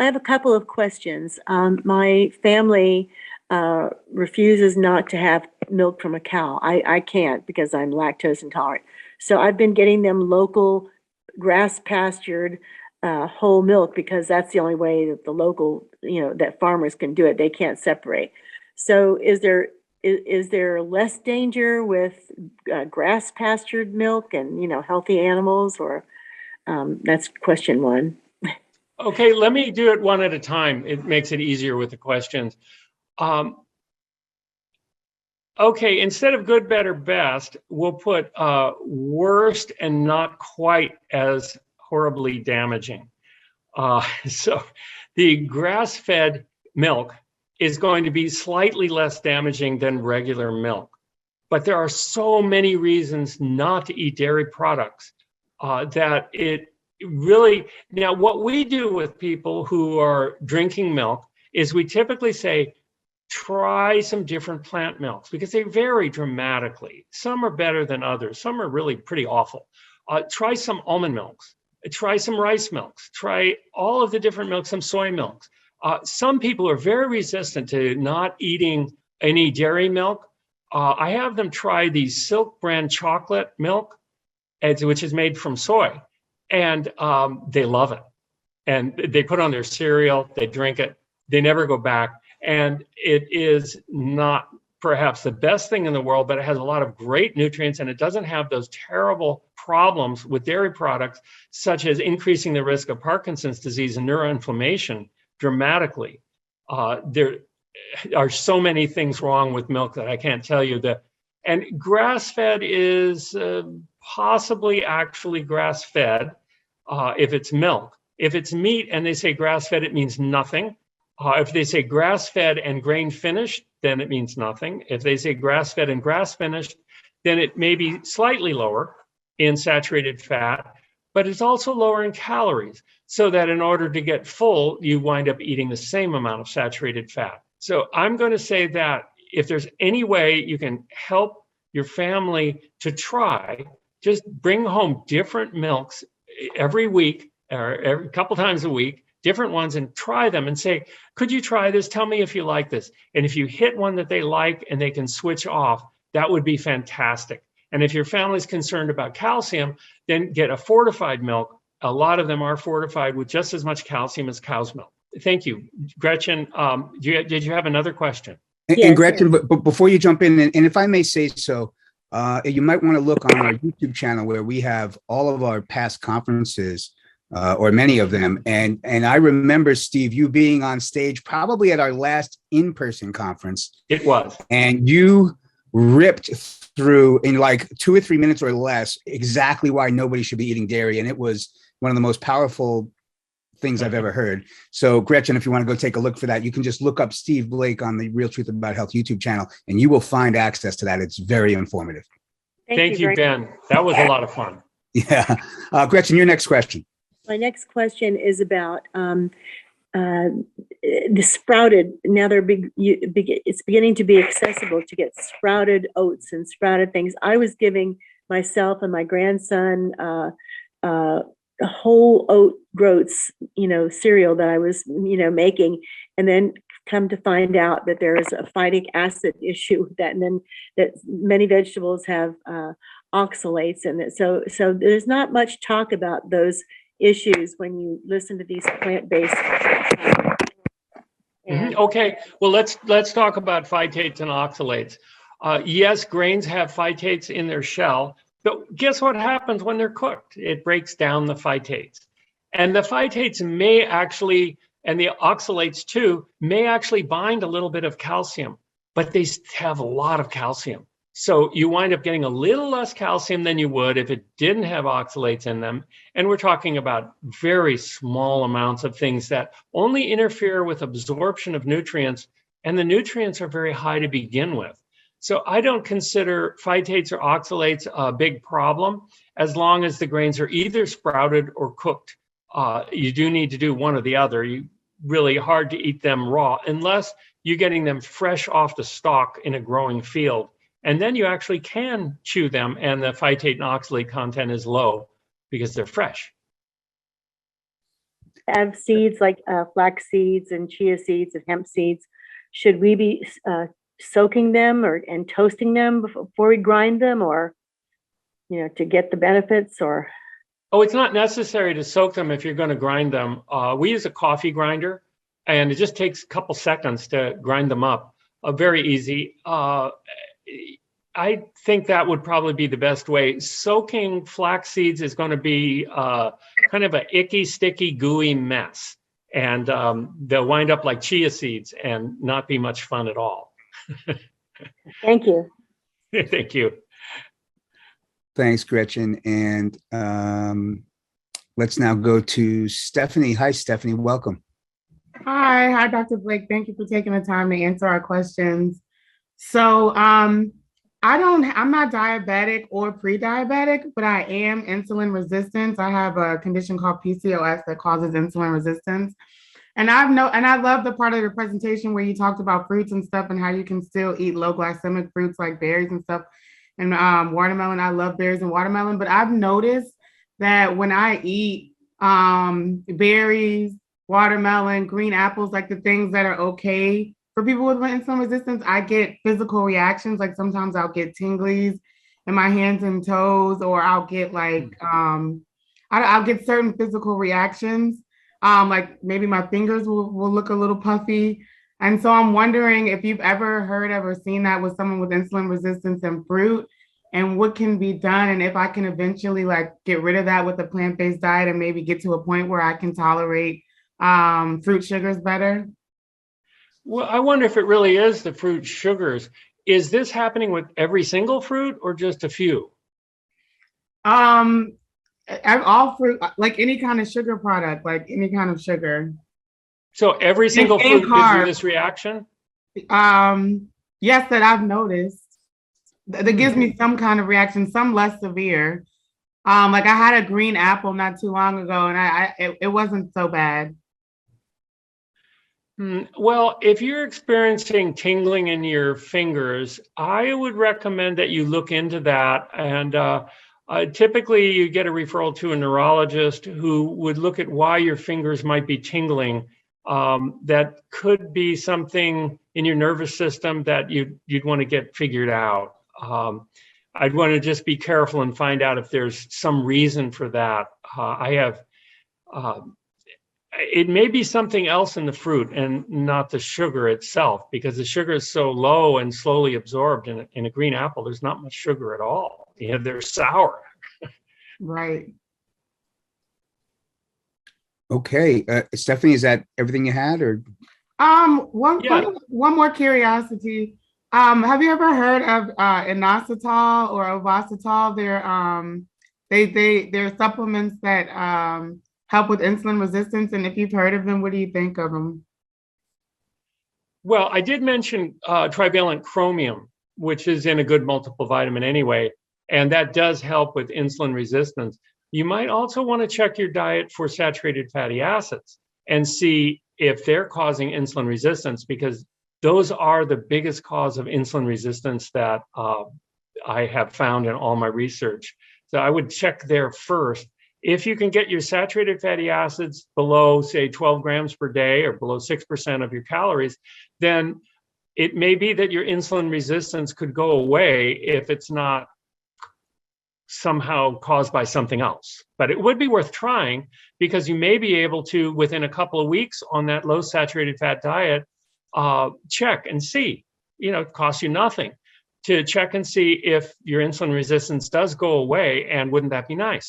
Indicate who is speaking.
Speaker 1: I have a couple of questions. My family refuses not to have milk from a cow. I can't because I'm lactose intolerant. So I've been getting them local grass pastured whole milk because that's the only way that the local, that farmers can do it. They can't separate. So is there less danger with grass pastured milk and, healthy animals, or that's question one.
Speaker 2: Okay, let me do it one at a time. It makes it easier with the questions. Okay, instead of good, better, best, we'll put worst and not quite as horribly damaging. So the grass-fed milk is going to be slightly less damaging than regular milk. But there are so many reasons not to eat dairy products that it really, now what we do with people who are drinking milk is we typically say, try some different plant milks because they vary dramatically. Some are better than others. Some are really pretty awful. Try some almond milks. Try some rice milks. Try all of the different milks, some soy milks. Some people are very resistant to not eating any dairy milk. I have them try the Silk brand chocolate milk, which is made from soy, and they love it. And they put on their cereal, they drink it, they never go back. And it is not perhaps the best thing in the world, but it has a lot of great nutrients, and it doesn't have those terrible problems with dairy products, such as increasing the risk of Parkinson's disease and neuroinflammation dramatically. There are so many things wrong with milk that I can't tell you that. And grass-fed is possibly actually grass-fed if it's milk. If it's meat and they say grass-fed, it means nothing. If they say grass-fed and grain-finished, then it means nothing. If they say grass-fed and grass-finished, then it may be slightly lower in saturated fat, but it's also lower in calories, so that in order to get full, you wind up eating the same amount of saturated fat. So I'm going to say that if there's any way you can help your family to try, just bring home different milks every week or every couple times a week, different ones, and try them and say, could you try this? Tell me if you like this. And if you hit one that they like and they can switch off, that would be fantastic. And if your family's concerned about calcium, then get a fortified milk. A lot of them are fortified with just as much calcium as cow's milk. Thank you. Gretchen, did you have another question?
Speaker 3: And Gretchen, but before you jump in, and if I may say so, you might want to look on our YouTube channel where we have all of our past conferences, or many of them. And I remember, Steve, you being on stage probably at our last in-person conference.
Speaker 2: It was.
Speaker 3: And you ripped through in like 2 or 3 minutes or less exactly why nobody should be eating dairy. And it was one of the most powerful things I've ever heard. So Gretchen, if you want to go take a look for that, you can just look up Steve Blake on the Real Truth About Health YouTube channel, and you will find access to that. It's very informative.
Speaker 2: Thank you, Ben. That was a lot of fun.
Speaker 3: Yeah. Gretchen, your next question.
Speaker 1: My next question is about the sprouted. Now it's beginning to be accessible to get sprouted oats and sprouted things. I was giving myself and my grandson whole oat groats, cereal that I was, making, and then come to find out that there is a phytic acid issue with that, and then that many vegetables have oxalates in it. So there's not much talk about those issues when you listen to these plant-based.
Speaker 2: Okay, well, let's talk about phytates and oxalates. Yes, grains have phytates in their shell, but guess what happens when they're cooked? It breaks down the phytates. And the phytates may actually, and the oxalates too, may actually bind a little bit of calcium, but they have a lot of calcium. So you wind up getting a little less calcium than you would if it didn't have oxalates in them. And we're talking about very small amounts of things that only interfere with absorption of nutrients, and the nutrients are very high to begin with. So I don't consider phytates or oxalates a big problem as long as the grains are either sprouted or cooked. You do need to do one or the other. You really hard to eat them raw unless you're getting them fresh off the stalk in a growing field. And then you actually can chew them and the phytate and oxalate content is low because they're fresh.
Speaker 1: have seeds like flax seeds and chia seeds and hemp seeds, should we be soaking them and toasting them before we grind them, or to get the benefits? Or
Speaker 2: Oh, it's not necessary to soak them if you're going to grind them. We use a coffee grinder, and it just takes a couple seconds to grind them up. Very easy. I think that would probably be the best way. Soaking flax seeds is going to be kind of an icky, sticky, gooey mess. And they'll wind up like chia seeds and not be much fun at all.
Speaker 1: Thank you.
Speaker 2: Thank you.
Speaker 3: Thanks, Gretchen. And let's now go to Stephanie. Hi, Stephanie. Welcome.
Speaker 4: Hi, Dr. Blake. Thank you for taking the time to answer our questions. So I'm not diabetic or pre-diabetic, but I am insulin resistant. I have a condition called PCOS that causes insulin resistance. And I love the part of the presentation where you talked about fruits and stuff and how you can still eat low glycemic fruits like berries and stuff. And watermelon, I love berries and watermelon, but I've noticed that when I eat berries, watermelon, green apples, like the things that are okay for people with insulin resistance, I get physical reactions. Like sometimes I'll get tinglies in my hands and toes, or I'll get like, I'll get certain physical reactions. Like maybe my fingers will look a little puffy. And so I'm wondering if you've ever heard of or seen that with someone with insulin resistance and fruit, and what can be done, and if I can eventually like get rid of that with a plant-based diet and maybe get to a point where I can tolerate fruit sugars better.
Speaker 2: Well, I wonder if it really is the fruit sugars. Is this happening with every single fruit or just a few?
Speaker 4: All fruit, like any kind of sugar product, like any kind of sugar.
Speaker 2: So every single fruit gives you this reaction?
Speaker 4: Yes, that I've noticed. That gives me some kind of reaction, some less severe. Like I had a green apple not too long ago, and it wasn't so bad.
Speaker 2: Well, if you're experiencing tingling in your fingers, I would recommend that you look into that. And typically you get a referral to a neurologist who would look at why your fingers might be tingling. That could be something in your nervous system that you'd want to get figured out. I'd want to just be careful and find out if there's some reason for that. It may be something else in the fruit and not the sugar itself, because the sugar is so low and slowly absorbed in a green apple. There's not much sugar at all. They're sour.
Speaker 4: Right.
Speaker 3: Okay, Stephanie, is that everything you had, or?
Speaker 4: One more curiosity. Have you ever heard of inositol or ovasitol? They're supplements that help with insulin resistance. And if you've heard of them, what do you think of them?
Speaker 2: Well, I did mention trivalent chromium, which is in a good multiple vitamin anyway, and that does help with insulin resistance. You might also want to check your diet for saturated fatty acids and see if they're causing insulin resistance, because those are the biggest cause of insulin resistance that I have found in all my research. So I would check there first. If you can get your saturated fatty acids below, say, 12 grams per day or below 6% of your calories, then it may be that your insulin resistance could go away if it's not somehow caused by something else. But it would be worth trying, because you may be able to, within a couple of weeks on that low saturated fat diet, check and see. It costs you nothing to check and see if your insulin resistance does go away, and wouldn't that be nice?